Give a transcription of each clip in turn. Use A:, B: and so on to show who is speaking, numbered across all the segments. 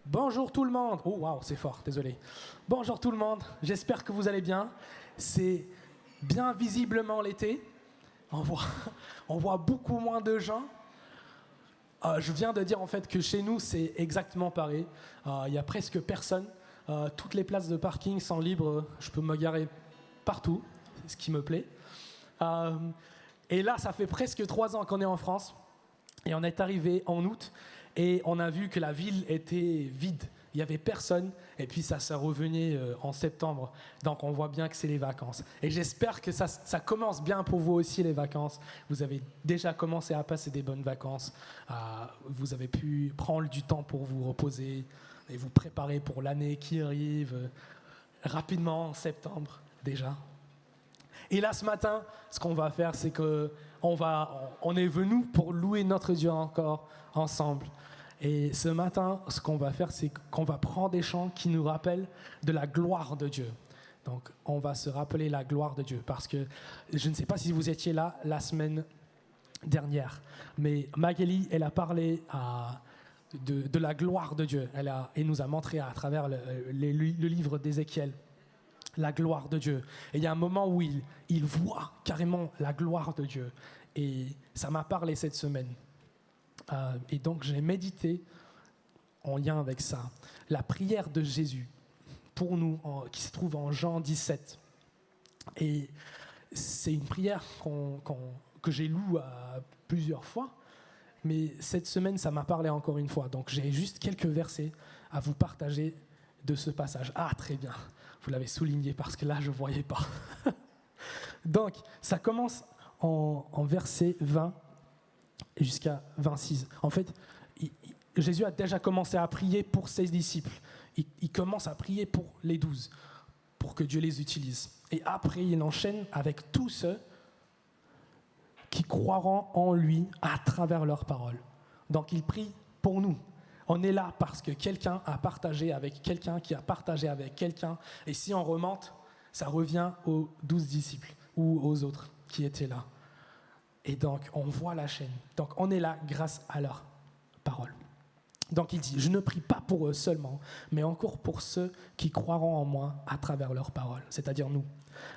A: Bonjour tout le monde. Oh waouh, c'est fort, désolé. Bonjour tout le monde. J'espère que vous allez bien. C'est bien visiblement l'été. On voit, on voit beaucoup moins de gens. Je viens de dire en fait que chez nous c'est exactement pareil. Il y a presque personne. Toutes les places de parking sont libres. Je peux me garer partout, c'est ce qui me plaît. Euh, et là, ça fait presque 3 ans qu'on est en France. Et on est arrivé en août et on a vu que la ville était vide. Il n'y avait personne. Et puis ça s'est revenu en septembre. Donc on voit bien que c'est les vacances. Et j'espère que ça commence bien pour vous aussi, les vacances. Vous avez déjà commencé à passer des bonnes vacances. Vous avez pu prendre du temps pour vous reposer et vous préparer pour l'année qui arrive rapidement en septembre déjà. Et là, ce matin, ce qu'on va faire, c'est qu'on est venu pour louer notre Dieu encore ensemble. Et ce matin, ce qu'on va faire, c'est qu'on va prendre des chants qui nous rappellent de la gloire de Dieu. Donc, on va se rappeler la gloire de Dieu. Parce que je ne sais pas si vous étiez là la semaine dernière, mais Magali, elle a parlé de la gloire de Dieu. Elle nous a montré à travers le livre d'Ézéchiel la gloire de Dieu. Et il y a un moment où il voit carrément la gloire de Dieu. Et ça m'a parlé cette semaine. Et donc j'ai médité en lien avec ça. La prière de Jésus, pour nous, qui se trouve en Jean 17. Et c'est une prière que j'ai lue plusieurs fois. Mais cette semaine, ça m'a parlé encore une fois. Donc j'ai juste quelques versets à vous partager de ce passage. Ah, très bien. Vous l'avez souligné parce que là, je ne voyais pas. Donc, ça commence en verset 20 jusqu'à 26. En fait, Jésus a déjà commencé à prier pour ses disciples. Il commence à prier pour les 12, pour que Dieu les utilise. Et après, il enchaîne avec tous ceux qui croiront en lui à travers leurs paroles. Donc, il prie pour nous. On est là parce que quelqu'un a partagé avec quelqu'un qui a partagé avec quelqu'un. Et si on remonte, ça revient aux 12 disciples ou aux autres qui étaient là. Et donc, on voit la chaîne. Donc, on est là grâce à leurs paroles. Donc, il dit, je ne prie pas pour eux seulement, mais encore pour ceux qui croiront en moi à travers leurs paroles, c'est-à-dire nous,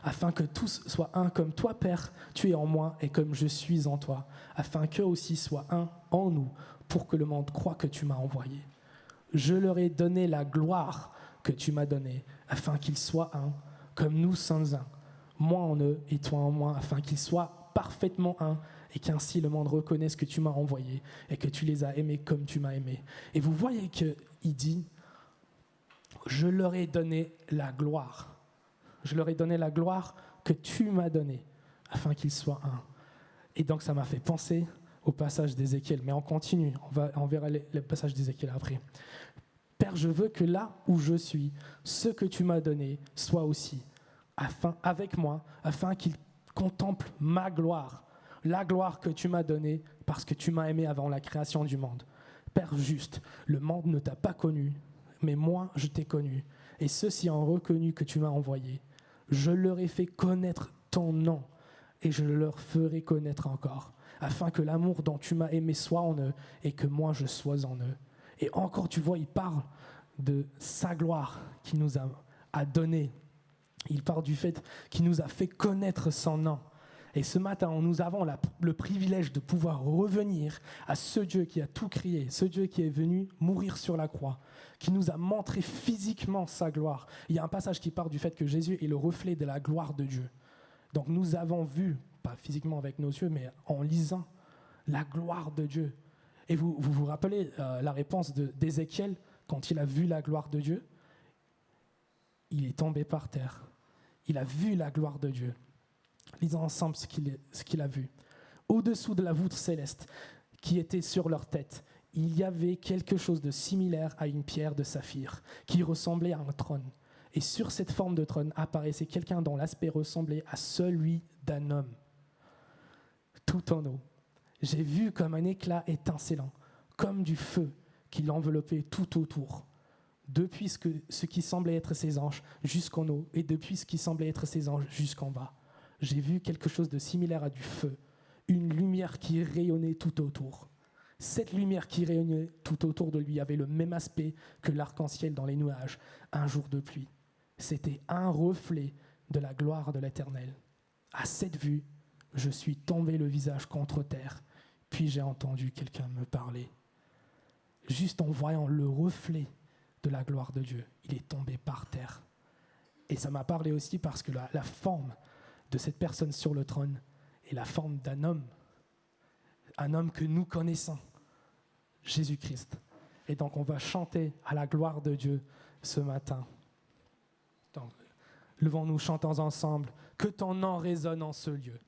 A: afin que tous soient un comme toi, Père, tu es en moi et comme je suis en toi, afin qu'eux aussi soient un en nous, pour que le monde croie que tu m'as envoyé. Je leur ai donné la gloire que tu m'as donnée, afin qu'ils soient un, comme nous sommes un, moi en eux et toi en moi, afin qu'ils soient parfaitement un, et qu'ainsi le monde reconnaisse que tu m'as envoyé et que tu les as aimés comme tu m'as aimé. Et vous voyez qu'il dit, je leur ai donné la gloire. Je leur ai donné la gloire que tu m'as donnée, afin qu'ils soient un. Et donc ça m'a fait penser au passage d'Ézéchiel. Mais on continue, on verra le passage d'Ézéchiel après. Père, je veux que là où je suis, ce que tu m'as donné soit aussi avec moi, afin qu'ils contemplent ma gloire, la gloire que tu m'as donnée parce que tu m'as aimé avant la création du monde. Père juste, le monde ne t'a pas connu, mais moi je t'ai connu. Et ceux-ci ont reconnu que tu m'as envoyé. Je leur ai fait connaître ton nom et je le leur ferai connaître encore, afin que l'amour dont tu m'as aimé soit en eux et que moi je sois en eux. Et encore, tu vois, il parle de sa gloire qu'il nous a donné. Il parle du fait qu'il nous a fait connaître son nom. Et ce matin, nous avons le privilège de pouvoir revenir à ce Dieu qui a tout créé, ce Dieu qui est venu mourir sur la croix, qui nous a montré physiquement sa gloire. Il y a un passage qui parle du fait que Jésus est le reflet de la gloire de Dieu. Donc nous avons vu, pas physiquement avec nos yeux, mais en lisant la gloire de Dieu. Et vous rappelez la réponse d'Ézéchiel quand il a vu la gloire de Dieu? Il est tombé par terre. Il a vu la gloire de Dieu. Lisons ensemble ce qu'il a vu. Au-dessous de la voûte céleste qui était sur leur tête, il y avait quelque chose de similaire à une pierre de saphir qui ressemblait à un trône. Et sur cette forme de trône apparaissait quelqu'un dont l'aspect ressemblait à celui d'un homme, tout en eau. J'ai vu comme un éclat étincelant, comme du feu qui l'enveloppait tout autour. Depuis ce qui semblait être ses anges jusqu'en haut, et depuis ce qui semblait être ses anges jusqu'en bas. J'ai vu quelque chose de similaire à du feu, une lumière qui rayonnait tout autour. Cette lumière qui réunit tout autour de lui avait le même aspect que l'arc-en-ciel dans les nuages un jour de pluie. C'était un reflet de la gloire de l'Éternel. À cette vue, je suis tombé le visage contre terre, puis j'ai entendu quelqu'un me parler. Juste en voyant le reflet de la gloire de Dieu, il est tombé par terre. Et ça m'a parlé aussi parce que la forme de cette personne sur le trône est la forme d'un homme que nous connaissons, Jésus-Christ. Et donc on va chanter à la gloire de Dieu ce matin. Donc, levons-nous, chantons ensemble, que ton nom résonne en ce lieu.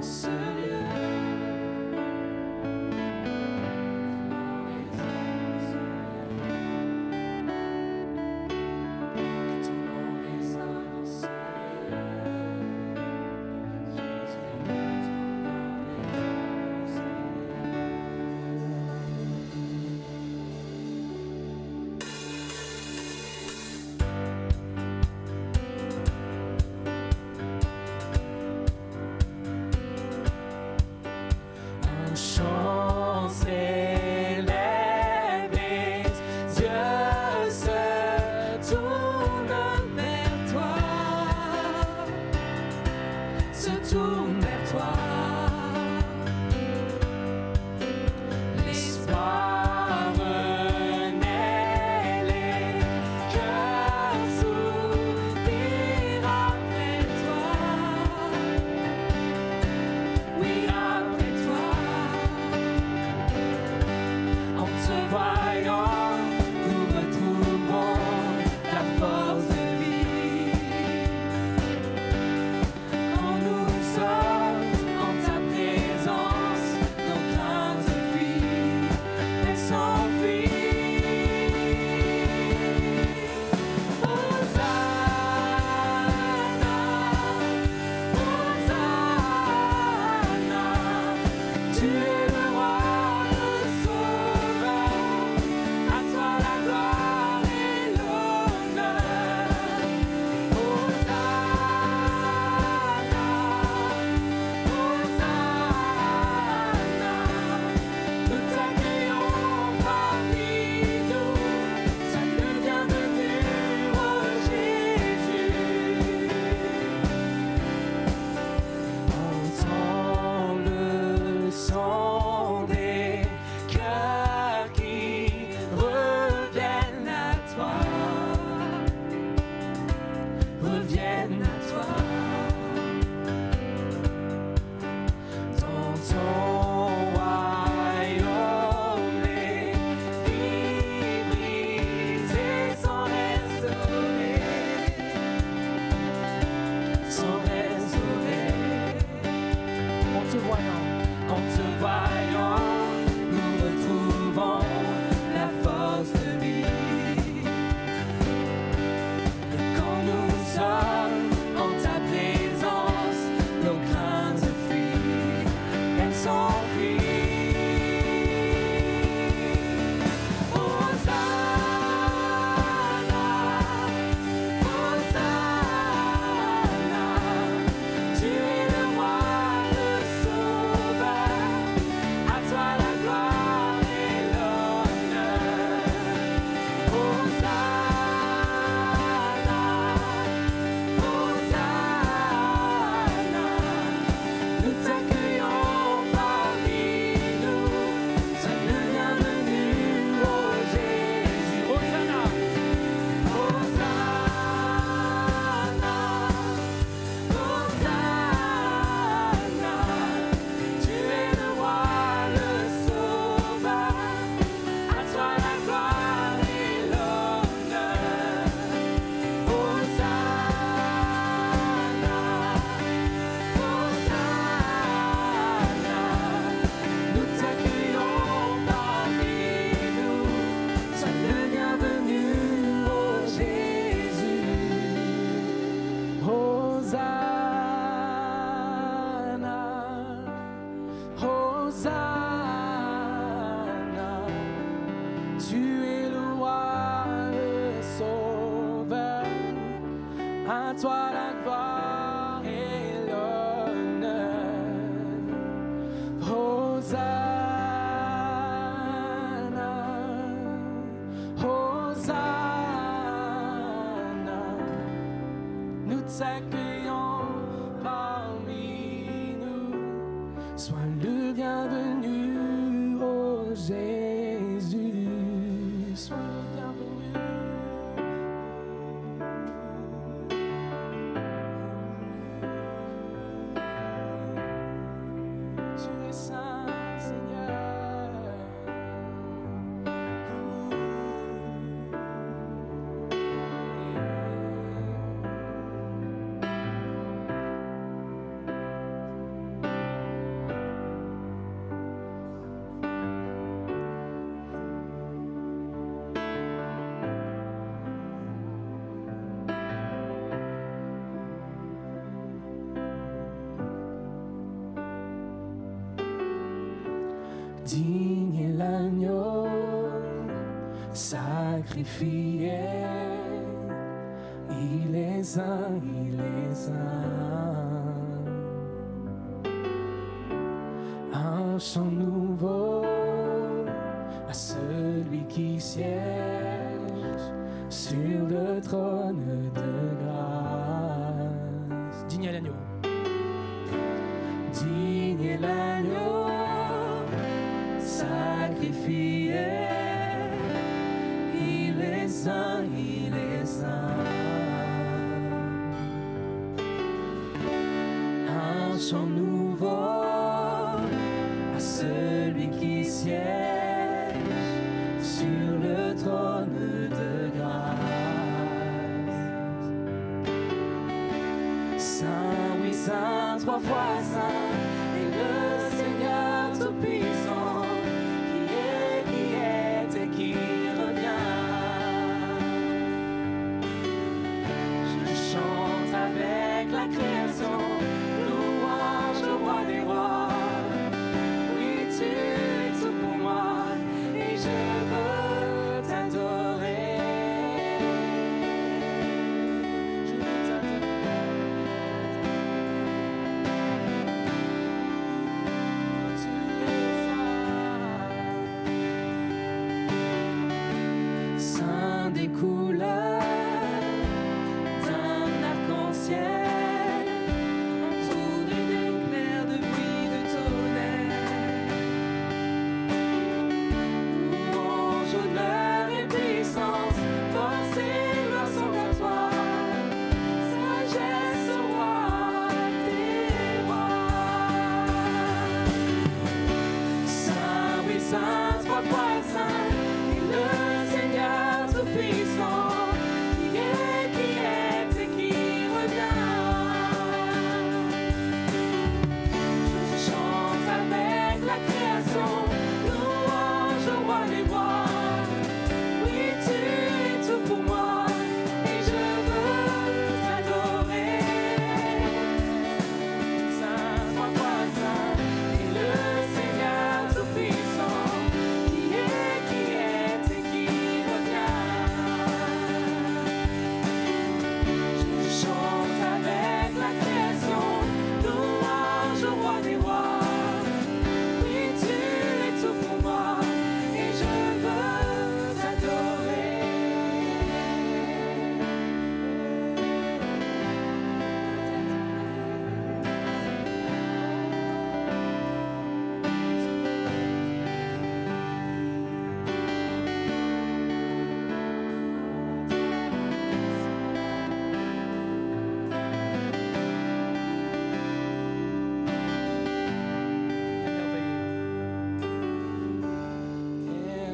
B: dans ce lieu.
A: Digne est l'agneau sacrifié. Il est saint, il est saint. Un chant nouveau à celui qui siège sur le trône de grâce. Digne est l'agneau. Digne est l'agneau sacrifié. Il est saint, il est saint. Un chant nouveau à celui qui siège sur le trône de grâce. Saint, oui, saint, trois fois saint, et le Seigneur tout-puissant, qui est et qui revient. Je chante avec la création, louange au roi des rois. Oui, tu es tout pour moi, et je veux t'adorer. Je veux t'adorer. Tu es saint. Saint des couleurs d'un arc-en-ciel, entouré d'éclairs, de pluie, de tonnerre. Louange, honneur et puissance, force et gloire sont à toi. Sagesse au roi des rois. Saint, oui, saint, trois fois saint, et le Seigneur tout-puissant, qui est et qui revient. Je chante avec la création, louange au roi des rois. Oui, tu es tout pour moi, et je veux t'adorer. Saint, trois fois saint, et le Seigneur tout-puissant, qui est et qui revient. Je chante avec la création, louange au roi des rois. Oui, tu es tout pour moi, et je veux t'adorer.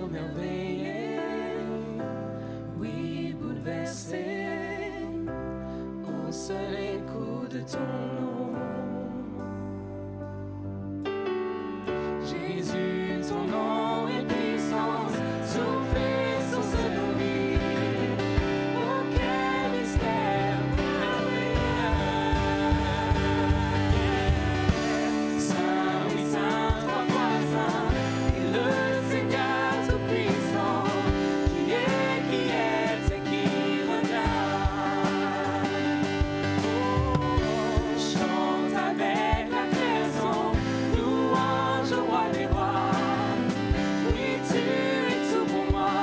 A: Émerveillé, oui, bouleversé, au seul écho de ton nom. Jésus, ton nom et puissance, soufflez sur nos vies. Oh, quel mystère merveilleux. Saint, oui, saint, trois fois saint, et le Seigneur tout-puissant, qui est et qui revient. Chante avec la création, louange au roi des rois. Oui, tu es tout pour moi,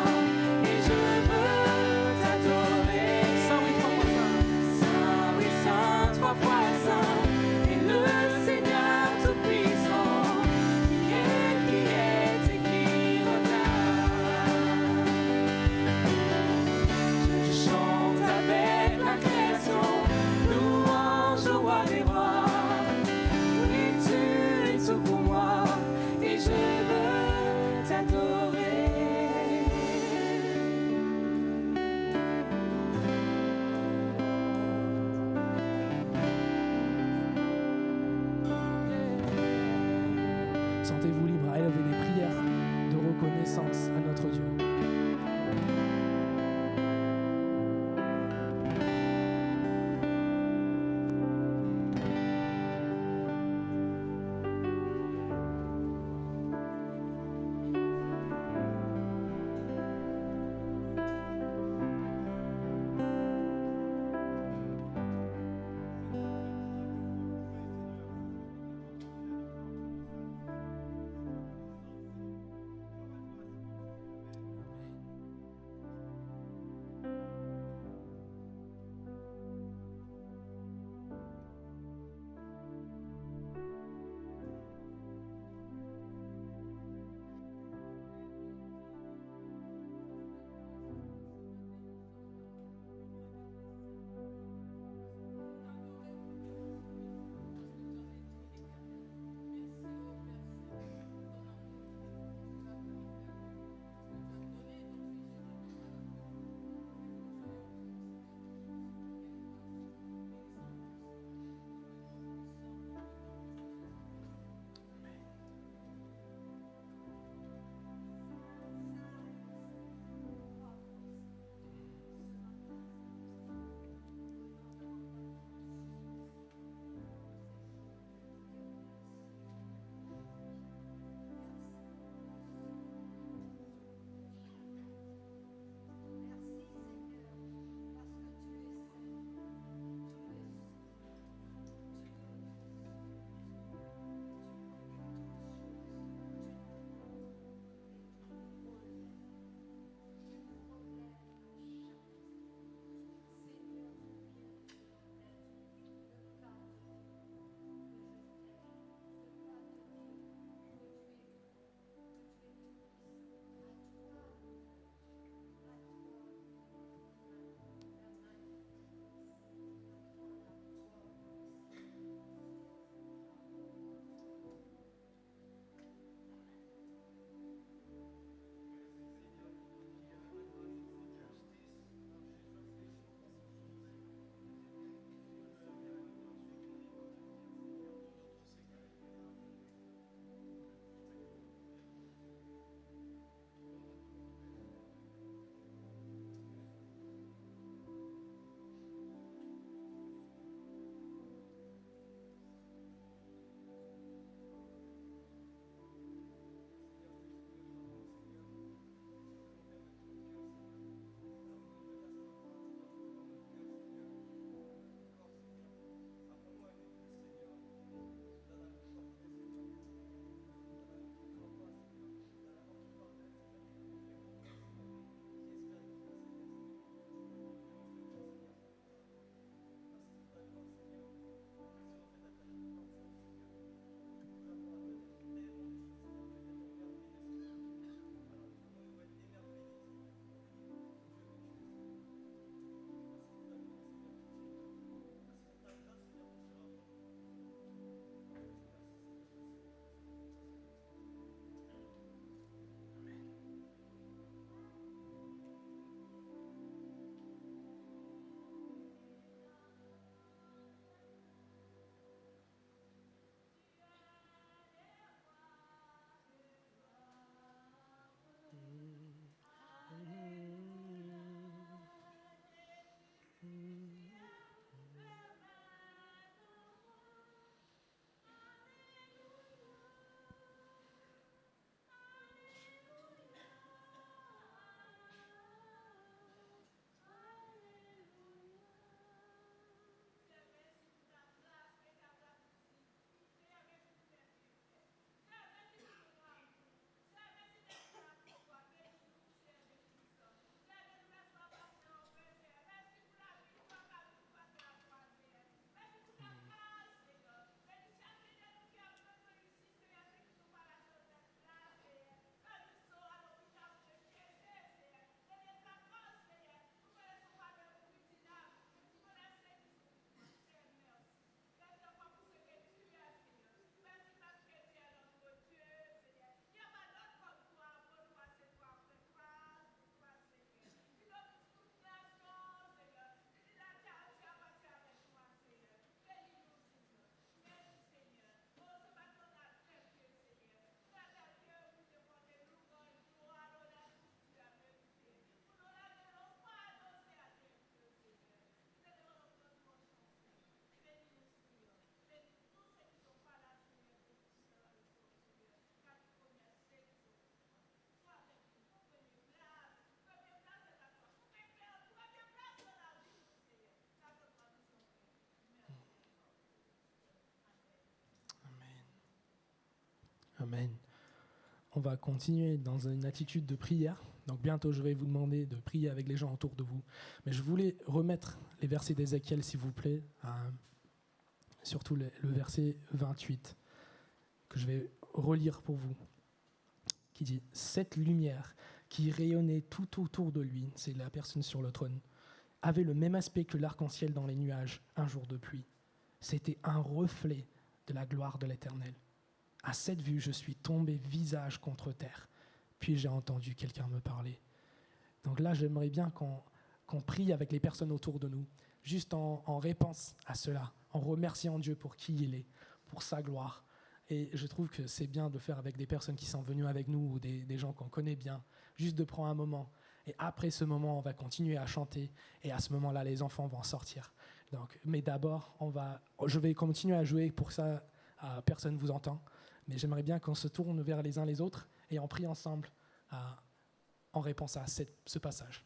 A: et je veux t'adorer. Saint, oui, trois fois saint. Saint, oui, saint, trois fois saint, et le Seigneur tout-puissant, qui est et qui revient. Je chante avec la création, louange au roi des rois. Oui, tu es tout pour moi, et je veux t'adorer. Sentez-vous libre à élever des prières de reconnaissance à notre Dieu. Amen. On va continuer dans une attitude de prière. Donc bientôt, je vais vous demander de prier avec les gens autour de vous. Mais je voulais remettre les versets d'Ézéchiel, s'il vous plaît, surtout le verset 28, que je vais relire pour vous, qui dit « Cette lumière qui rayonnait tout autour de lui, c'est la personne sur le trône, avait le même aspect que l'arc-en-ciel dans les nuages un jour de pluie. C'était un reflet de la gloire de l'Éternel. À cette vue, je suis tombé visage contre terre. Puis j'ai entendu quelqu'un me parler. » Donc là, j'aimerais bien qu'on prie avec les personnes autour de nous, juste en réponse à cela, en remerciant Dieu pour qui il est, pour sa gloire. Et je trouve que c'est bien de faire avec des personnes qui sont venues avec nous ou des gens qu'on connaît bien, juste de prendre un moment. Et après ce moment, on va continuer à chanter. Et à ce moment-là, les enfants vont sortir. Donc, mais d'abord, je vais continuer à jouer pour ça. Personne ne vous entend. Mais j'aimerais bien qu'on se tourne vers les uns les autres et on prie ensemble en réponse à ce passage.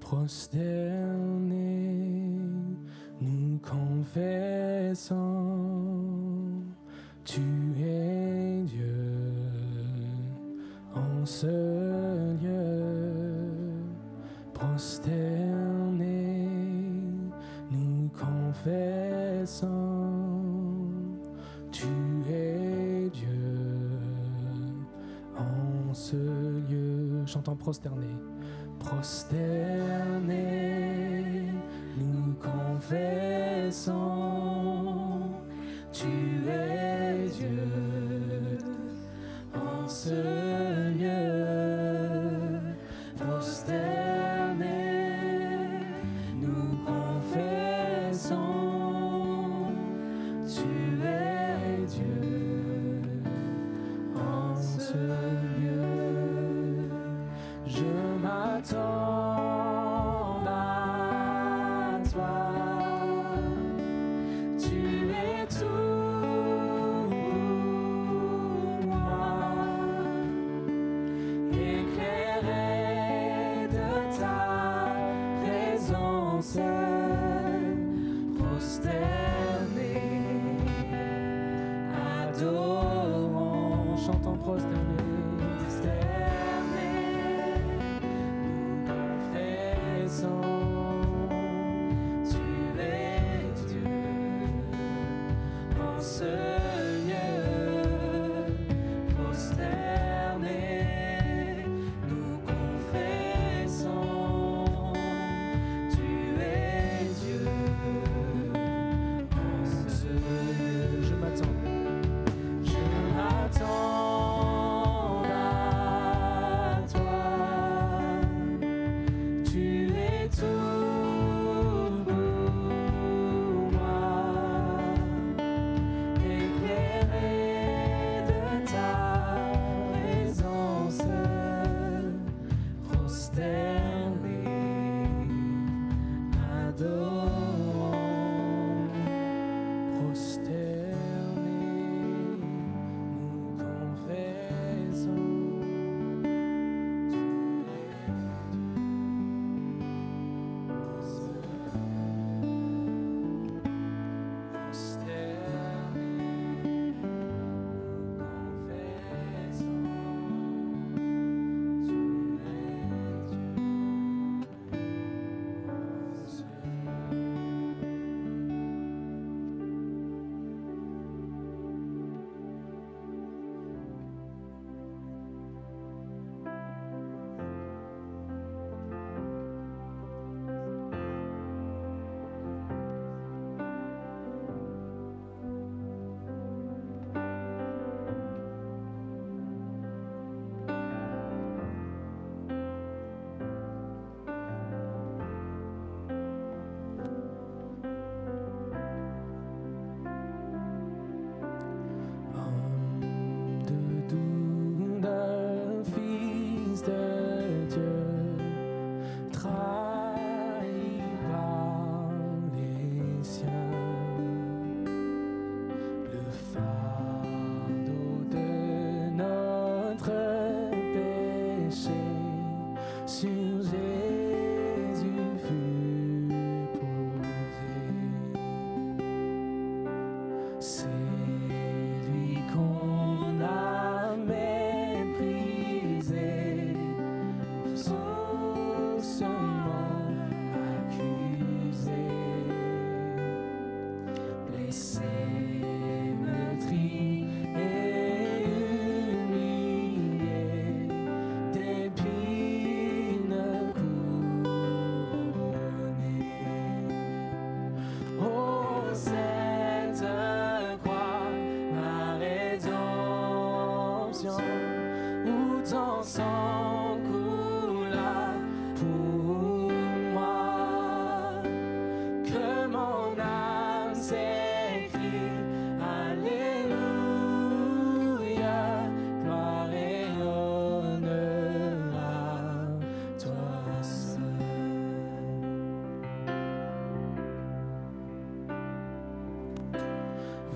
A: Prosternés, nous confessons, tu es Dieu en ce lieu. Prosternés, nous confessons, tu es Dieu en ce lieu. Chantons prosterné. Prosternés, nous confessons, tu es Dieu en ce lieu. Prosternés, nous confessons, tu es Dieu en ce lieu. Je m'attends à toi, tu es tout pour moi, éclairé de ta présence, prosterné, adorons, chantons prosterné.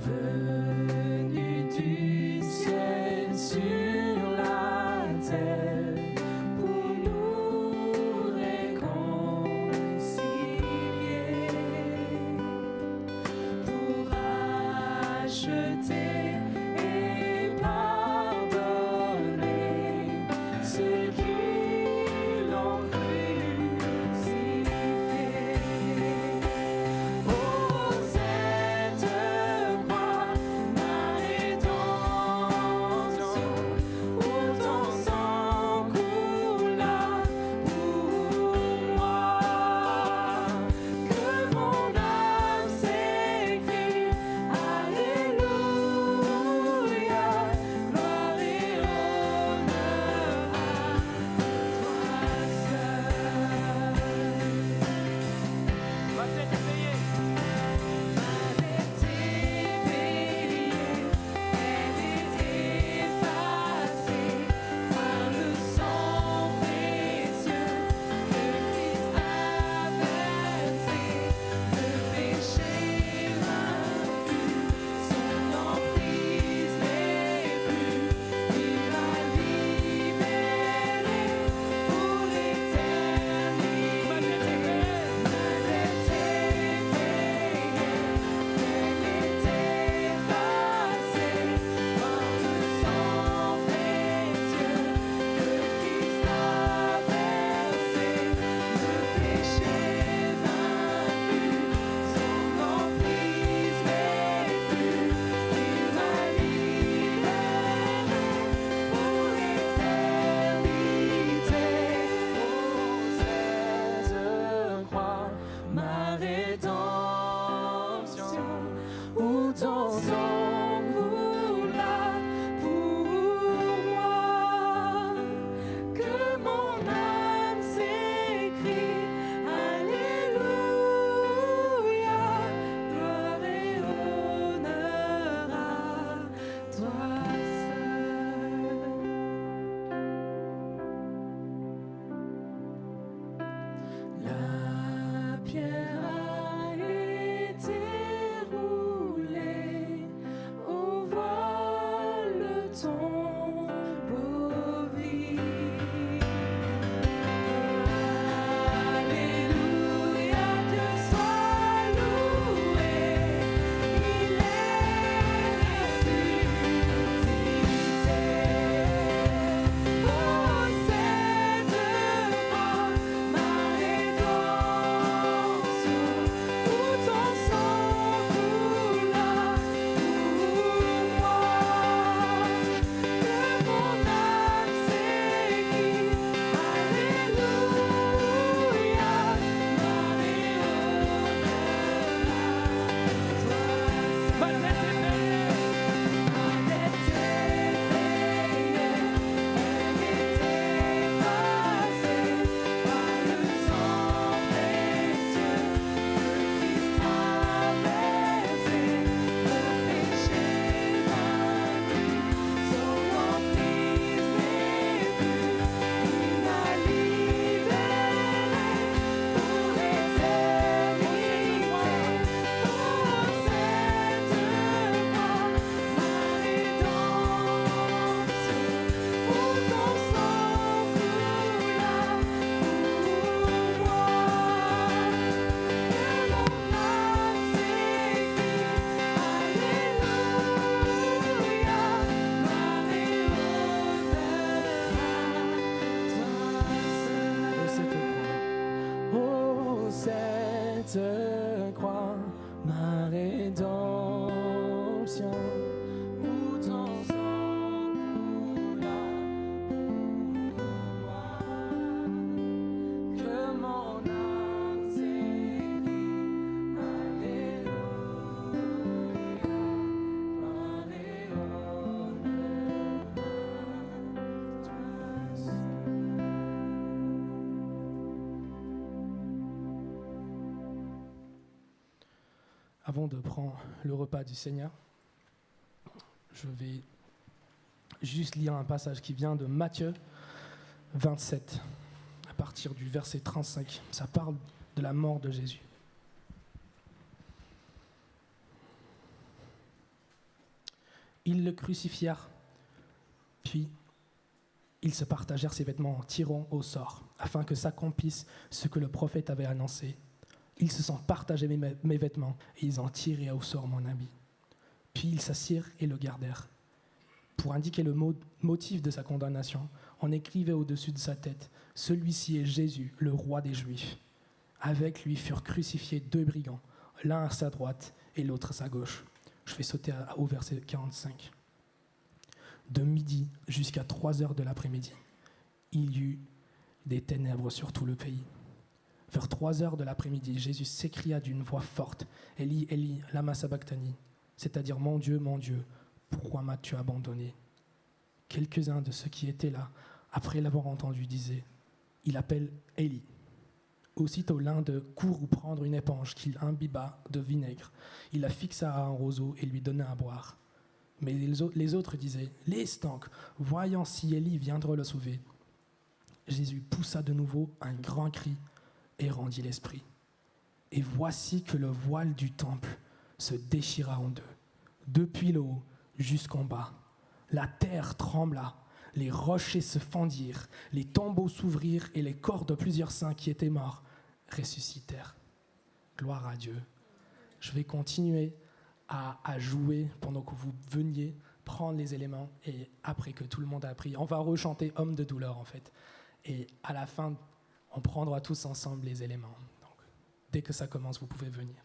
B: Venu du ciel sur la terre.
A: Avant de prendre le repas du Seigneur, je vais juste lire un passage qui vient de Matthieu 27, à partir du verset 35. Ça parle de la mort de Jésus. Ils le crucifièrent, puis ils se partagèrent ses vêtements en tirant au sort, afin que s'accomplisse ce que le prophète avait annoncé. Ils se sont partagés mes vêtements, et ils ont tiré au sort mon habit. Puis ils s'assirent et le gardèrent. Pour indiquer le motif de sa condamnation, on écrivait au-dessus de sa tête « Celui-ci est Jésus, le roi des Juifs ». Avec lui furent crucifiés 2 brigands, l'un à sa droite et l'autre à sa gauche. Je vais sauter au verset 45. De midi jusqu'à 3 heures de l'après-midi, il y eut des ténèbres sur tout le pays. Vers 3 heures de l'après-midi, Jésus s'écria d'une voix forte « Eli, Eli, lama sabachthani », c'est-à-dire « Mon Dieu, pourquoi m'as-tu abandonné ?» Quelques-uns de ceux qui étaient là, après l'avoir entendu, disaient « Il appelle Élie ». Aussitôt l'un d'eux courut prendre une éponge qu'il imbiba de vinaigre. Il la fixa à un roseau et lui donna à boire. Mais les autres disaient « Laisse donc, voyons si Élie viendra le sauver. » Jésus poussa de nouveau un grand cri et rendit l'esprit. Et voici que le voile du temple se déchira en deux, depuis le haut jusqu'en bas. La terre trembla, les rochers se fendirent, les tombeaux s'ouvrirent et les corps de plusieurs saints qui étaient morts ressuscitèrent. Gloire à Dieu. Je vais continuer à jouer pendant que vous veniez prendre les éléments et après que tout le monde a pris, on va rechanter « Homme de douleur » en fait. Et à la fin, on prendra tous ensemble les éléments. Donc, dès que ça commence, vous pouvez venir.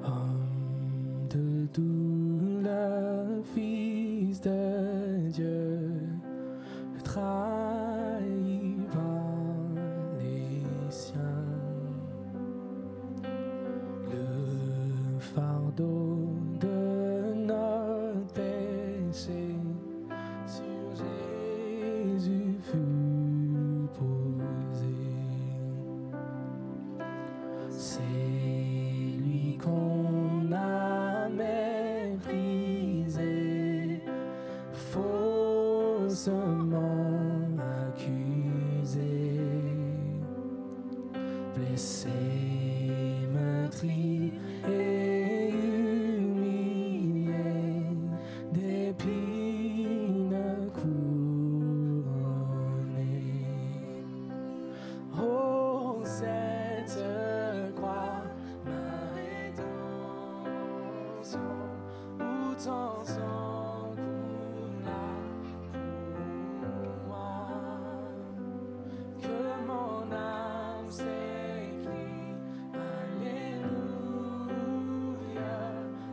A: Homme de douleur, fils de Dieu, trahi par les siens, le fardeau de notre péché sur Jésus fut posé. C'est lui qu'on a méprisé, faussement accusé, blessé, meurtri et humilié, d'épines couronné. Oh, cette croix, ma rédemption, où ton sang coula pour moi, que mon âme s'écrie, Alléluia,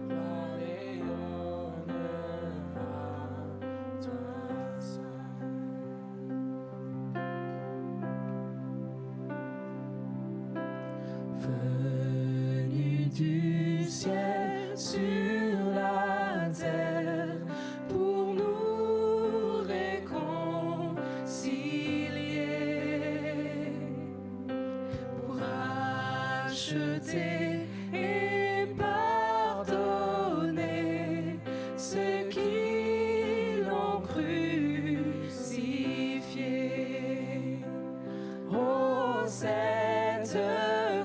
A: gloire et honneur à toi seul. Venu du ciel sur la terre pour nous réconcilier, pour racheter et pardonner ceux qui l'ont crucifié. Oh, cette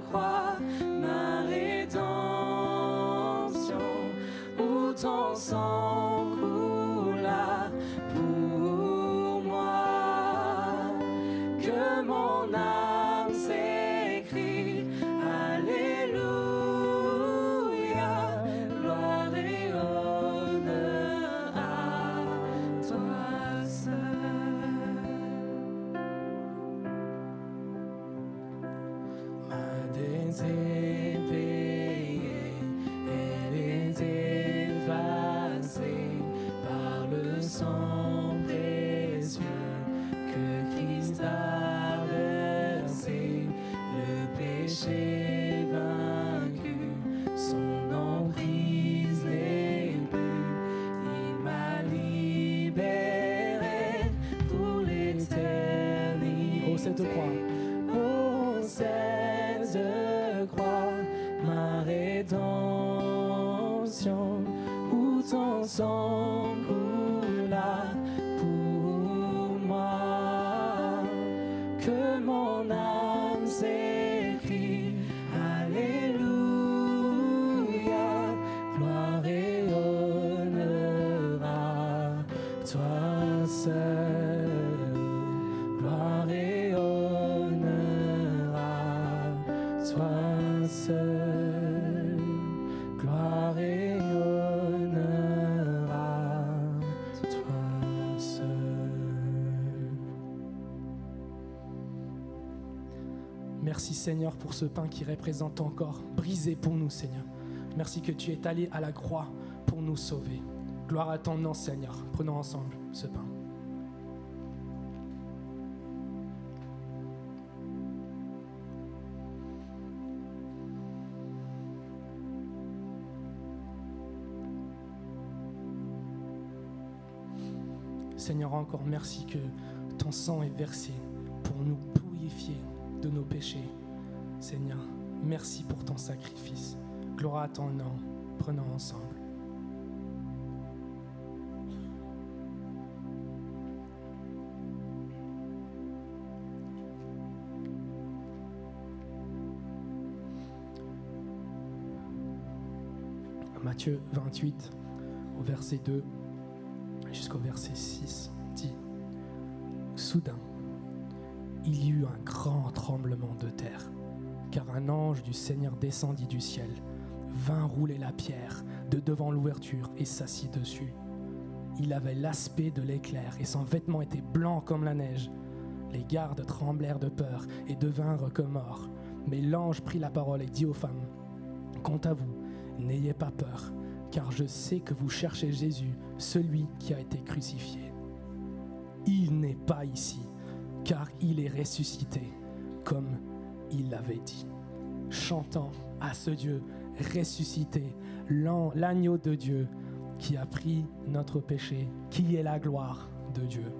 A: croix, ma rédemption, où ton sang coula pour moi, que mon âme s'écrie, Alléluia, gloire et honneur à toi seul. Ma dette est payée, elle est effacée par le sang précieux que Christ a versé, le péché vaincu, son emprise n'est plus, il m'a libéré pour l'éternité. Oh, cette croix. Oh, cette croix, ma rédemption, où ton sang coule. toi seul, gloire et honneur à toi seul, gloire et honneur à toi seul. Merci Seigneur pour ce pain qui représente ton corps brisé pour nous, Seigneur. Merci que tu es allé à la croix pour nous sauver. Gloire à ton nom, Seigneur. Prenons ensemble ce pain. Seigneur, encore merci que ton sang est versé pour nous purifier de nos péchés. Seigneur, merci pour ton sacrifice. Gloire à ton nom. Prenons ensemble. Matthieu 28, au verset 2 jusqu'au verset 6, dit « Soudain, il y eut un grand tremblement de terre, car un ange du Seigneur descendit du ciel, vint rouler la pierre de devant l'ouverture et s'assit dessus. Il avait l'aspect de l'éclair et son vêtement était blanc comme la neige. Les gardes tremblèrent de peur et devinrent comme morts. Mais l'ange prit la parole et dit aux femmes, « Quant à vous, n'ayez pas peur, car je sais que vous cherchez Jésus, celui qui a été crucifié. Il n'est pas ici, car il est ressuscité, comme il l'avait dit. » Chantons à ce Dieu ressuscité, l'agneau de Dieu qui a pris notre péché, qui est la gloire de Dieu.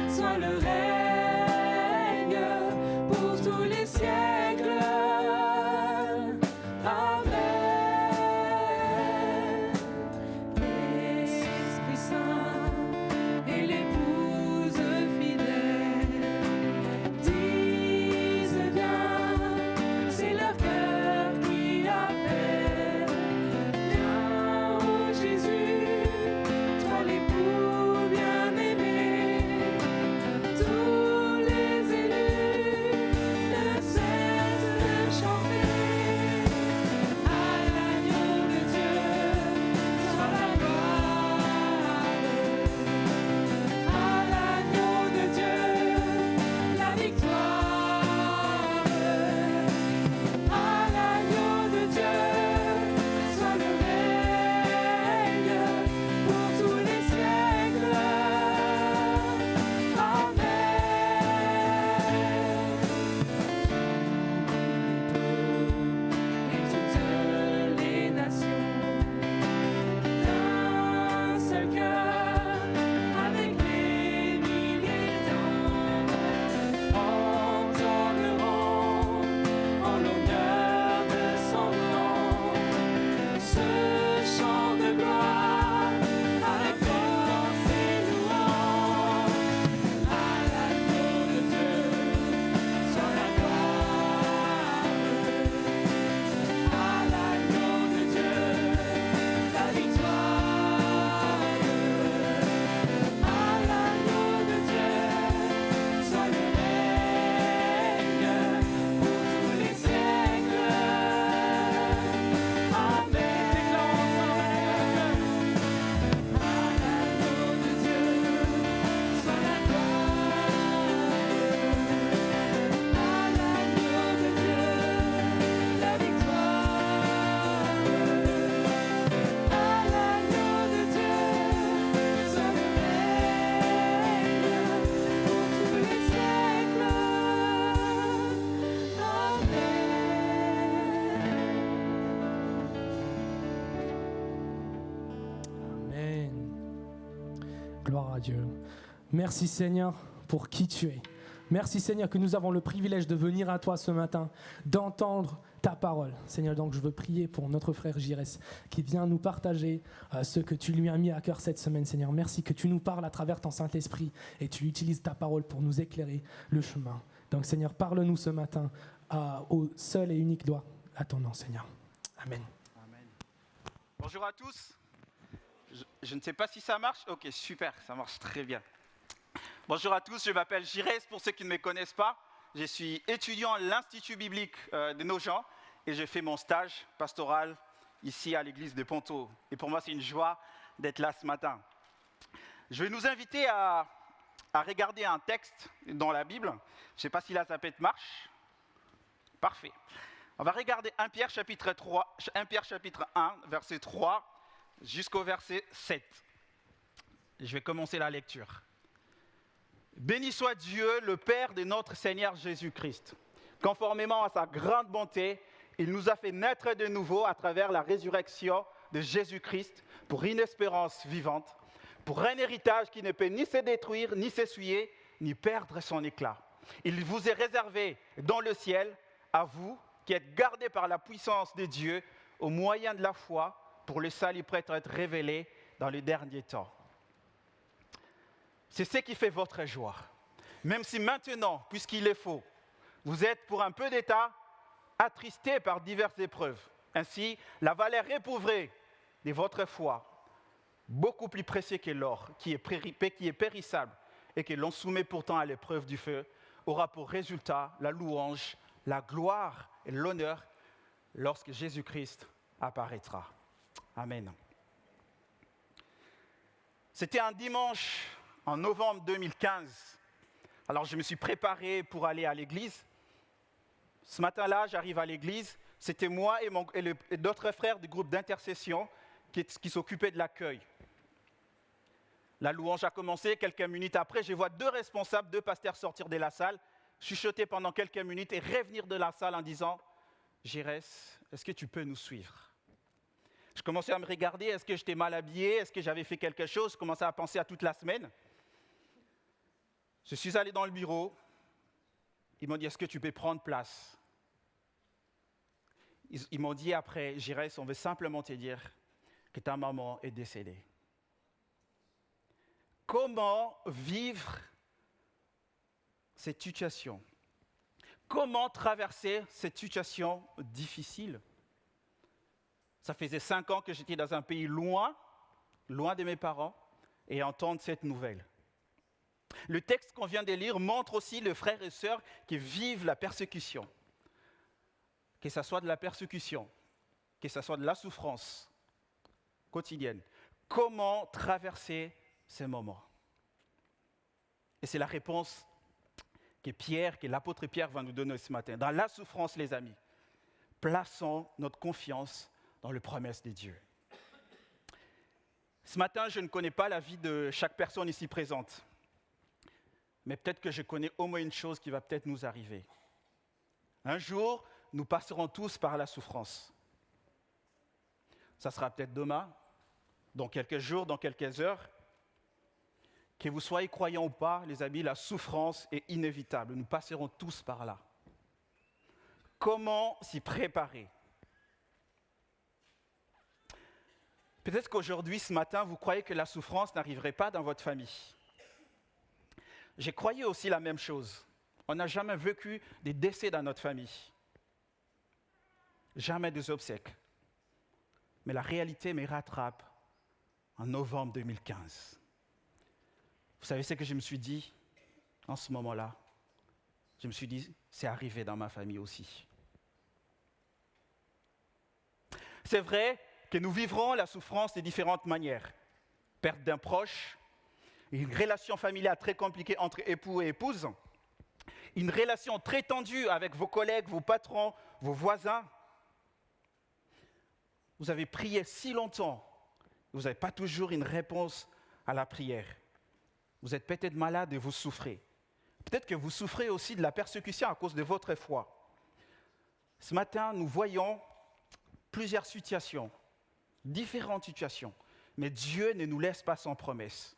B: Soit le règne pour tous les siècles.
A: Gloire à Dieu. Merci Seigneur pour qui tu es. Merci Seigneur que nous avons le privilège de venir à toi ce matin, d'entendre ta parole. Seigneur, donc je veux prier pour notre frère Girès qui vient nous partager ce que tu lui as mis à cœur cette semaine. Seigneur, merci que tu nous parles à travers ton Saint-Esprit et tu utilises ta parole pour nous éclairer le chemin. Donc Seigneur, parle-nous ce matin au seul et unique doigt à ton nom, Seigneur. Amen.
B: Amen. Bonjour à tous. Je ne sais pas si ça marche. Ok, super, ça marche très bien. Bonjour à tous, je m'appelle Girès, pour ceux qui ne me connaissent pas. Je suis étudiant à l'Institut biblique de Nogent et je fais mon stage pastoral ici à l'église de Ponto. Et pour moi, c'est une joie d'être là ce matin. Je vais nous inviter à regarder un texte dans la Bible. Je ne sais pas si là, ça peut être marche. Parfait. On va regarder 1 Pierre chapitre 1, verset 3 jusqu'au verset 7. Je vais commencer la lecture. Béni soit Dieu, le Père de notre Seigneur Jésus-Christ. Conformément à sa grande bonté, il nous a fait naître de nouveau à travers la résurrection de Jésus-Christ pour une espérance vivante, pour un héritage qui ne peut ni se détruire, ni s'essuyer, ni perdre son éclat. Il vous est réservé dans le ciel, à vous qui êtes gardés par la puissance de Dieu au moyen de la foi pour le salut prêt à être révélé dans les derniers temps. C'est ce qui fait votre joie. Même si maintenant, puisqu'il est faux, vous êtes pour un peu d'état attristés par diverses épreuves. Ainsi, la valeur éprouvrée de votre foi, beaucoup plus précieux que l'or, qui est périssable et que l'on soumet pourtant à l'épreuve du feu, aura pour résultat la louange, la gloire et l'honneur lorsque Jésus-Christ apparaîtra. Amen. C'était un dimanche en novembre 2015. Alors je me suis préparé pour aller à l'église. Ce matin-là, j'arrive à l'église. C'était moi et d'autres frères du groupe d'intercession qui s'occupaient de l'accueil. La louange a commencé. Quelques minutes après, je vois 2 responsables, 2 pasteurs sortir de la salle, chuchoter pendant quelques minutes et revenir de la salle en disant « Girès, est-ce que tu peux nous suivre ?» Je commençais à me regarder. Est-ce que j'étais mal habillé? Est-ce que j'avais fait quelque chose? Je commençais à penser à toute la semaine. Je suis allé dans le bureau. Ils m'ont dit, est-ce que tu peux prendre place? Ils m'ont dit après, Girès, on veut simplement te dire que ta maman est décédée. Comment vivre cette situation? Comment traverser cette situation difficile? Ça faisait 5 ans que j'étais dans un pays loin de mes parents, et entendre cette nouvelle. Le texte qu'on vient de lire montre aussi les frères et sœurs qui vivent la persécution. Que ce soit de la persécution, que ce soit de la souffrance quotidienne. Comment traverser ces moments? Et c'est la réponse que l'apôtre Pierre va nous donner ce matin. Dans la souffrance, les amis, plaçons notre confiance dans les promesses de Dieu. Ce matin, je ne connais pas la vie de chaque personne ici présente. Mais peut-être que je connais au moins une chose qui va peut-être nous arriver. Un jour, nous passerons tous par la souffrance. Ça sera peut-être demain, dans quelques jours, dans quelques heures. Que vous soyez croyants ou pas, les amis, la souffrance est inévitable. Nous passerons tous par là. Comment s'y préparer? Peut-être qu'aujourd'hui, ce matin, vous croyez que la souffrance n'arriverait pas dans votre famille. J'ai croyé aussi la même chose. On n'a jamais vécu des décès dans notre famille. Jamais des obsèques. Mais la réalité me rattrape en novembre 2015. Vous savez ce que je me suis dit en ce moment-là? Je me suis dit, c'est arrivé dans ma famille aussi. C'est vrai que nous vivrons la souffrance de différentes manières. Perte d'un proche, une relation familiale très compliquée entre époux et épouse, une relation très tendue avec vos collègues, vos patrons, vos voisins. Vous avez prié si longtemps, vous n'avez pas toujours une réponse à la prière. Vous êtes peut-être malade et vous souffrez. Peut-être que vous souffrez aussi de la persécution à cause de votre foi. Ce matin, nous voyons plusieurs situations, différentes situations, mais Dieu ne nous laisse pas sans promesse.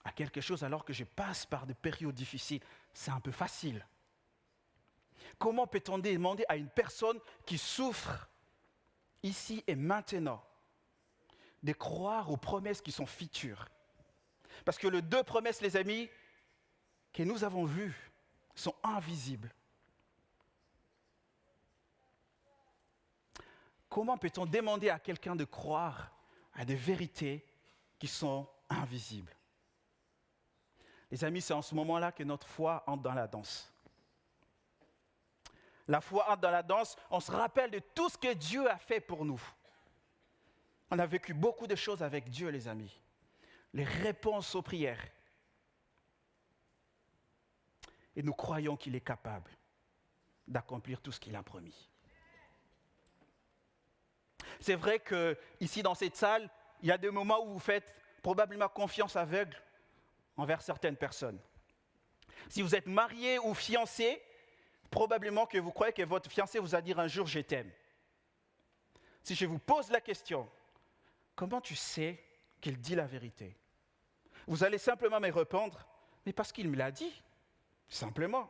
B: à quelque chose alors que je passe par des périodes difficiles? C'est un peu facile. Comment peut-on demander à une personne qui souffre ici et maintenant de croire aux promesses qui sont futures? Parce que les deux promesses, les amis, que nous avons vues sont invisibles. Comment peut-on demander à quelqu'un de croire à des vérités qui sont invisibles? Les amis, c'est en ce moment-là que notre foi entre dans la danse. La foi entre dans la danse, on se rappelle de tout ce que Dieu a fait pour nous. On a vécu beaucoup de choses avec Dieu, les amis. Les réponses aux prières. Et nous croyons qu'il est capable d'accomplir tout ce qu'il a promis. C'est vrai qu'ici dans cette salle, il y a des moments où vous faites probablement confiance aveugle envers certaines personnes. Si vous êtes marié ou fiancé, probablement que vous croyez que votre fiancé vous a dit un jour « je t'aime ». Si je vous pose la question, comment tu sais qu'il dit la vérité? Vous allez simplement me répondre « mais parce qu'il me l'a dit ». Simplement.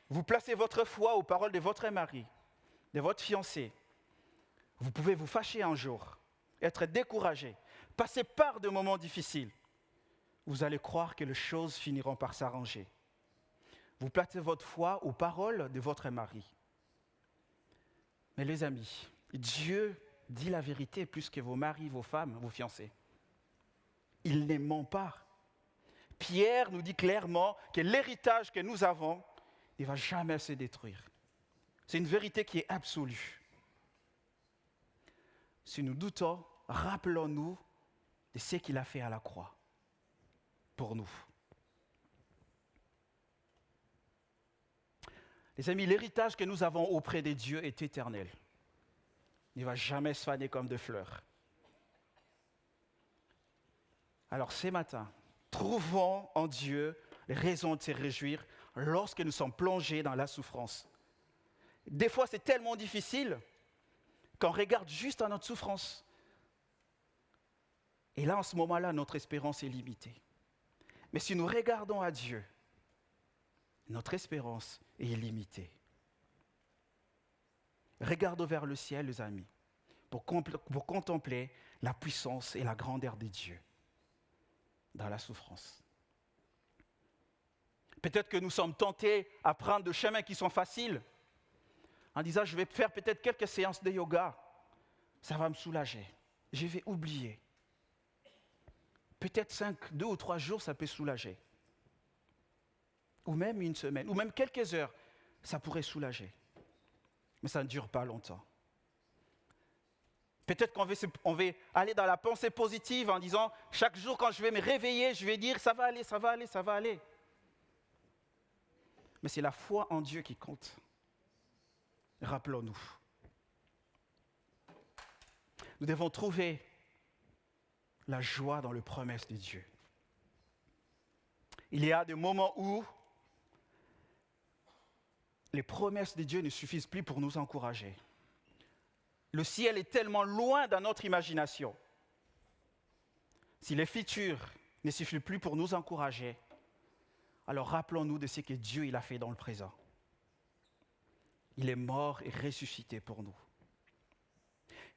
B: Vous placez votre foi aux paroles de votre mari, de votre fiancé. Vous pouvez vous fâcher un jour, être découragé, passer par de moments difficiles. Vous allez croire que les choses finiront par s'arranger. Vous placez votre foi aux paroles de votre mari. Mais les amis, Dieu dit la vérité plus que vos maris, vos femmes, vos fiancés. Il ne ment pas. Pierre nous dit clairement que l'héritage que nous avons ne va jamais se détruire. C'est une vérité qui est absolue. Si nous doutons, rappelons-nous de ce qu'il a fait à la croix pour nous. Les amis, l'héritage que nous avons auprès de Dieu est éternel. Il ne va jamais se faner comme des fleurs. Alors ce matin, trouvons en Dieu raison de se réjouir lorsque nous sommes plongés dans la souffrance. Des fois, c'est tellement difficile qu'on regarde juste à notre souffrance. Et là, en ce moment-là, notre espérance est limitée. Mais si nous regardons à Dieu, notre espérance est illimitée. Regardons vers le ciel, les amis, pour contempler la puissance et la grandeur de Dieu dans la souffrance. Peut-être que nous sommes tentés à prendre des chemins qui sont faciles, en disant, je vais faire peut-être quelques séances de yoga, ça va me soulager, je vais oublier. Peut-être 2 ou 3 jours, ça peut soulager. Ou même une semaine, ou même quelques heures, ça pourrait soulager. Mais ça ne dure pas longtemps. Peut-être qu'on va aller dans la pensée positive en disant, chaque jour quand je vais me réveiller, je vais dire, ça va aller, ça va aller, ça va aller. Mais c'est la foi en Dieu qui compte. Rappelons-nous. Nous devons trouver la joie dans les promesses de Dieu. Il y a des moments où les promesses de Dieu ne suffisent plus pour nous encourager. Le ciel est tellement loin dans notre imagination. Si les futurs ne suffisent plus pour nous encourager, alors rappelons-nous de ce que Dieu il a fait dans le présent. Il est mort et ressuscité pour nous.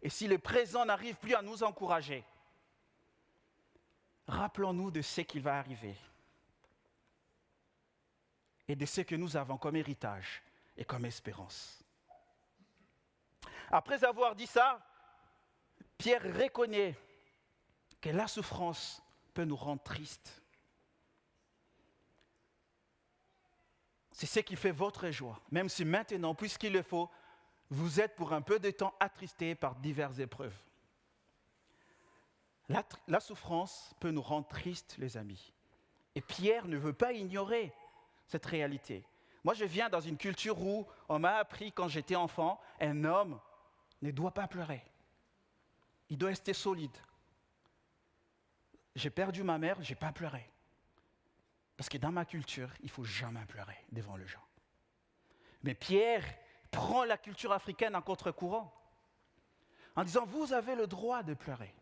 B: Et si le présent n'arrive plus à nous encourager, rappelons-nous de ce qui va arriver et de ce que nous avons comme héritage et comme espérance. Après avoir dit ça, Pierre reconnaît que la souffrance peut nous rendre tristes. C'est ce qui fait votre joie, même si maintenant, puisqu'il le faut, vous êtes pour un peu de temps attristés par diverses épreuves. La souffrance peut nous rendre tristes, les amis. Et Pierre ne veut pas ignorer cette réalité. Moi, je viens dans une culture où on m'a appris quand j'étais enfant, un homme ne doit pas pleurer. Il doit rester solide. J'ai perdu ma mère, je n'ai pas pleuré. Parce que dans ma culture, il ne faut jamais pleurer devant les gens. Mais Pierre prend la culture africaine en contre-courant, en disant, vous avez le droit de pleurer.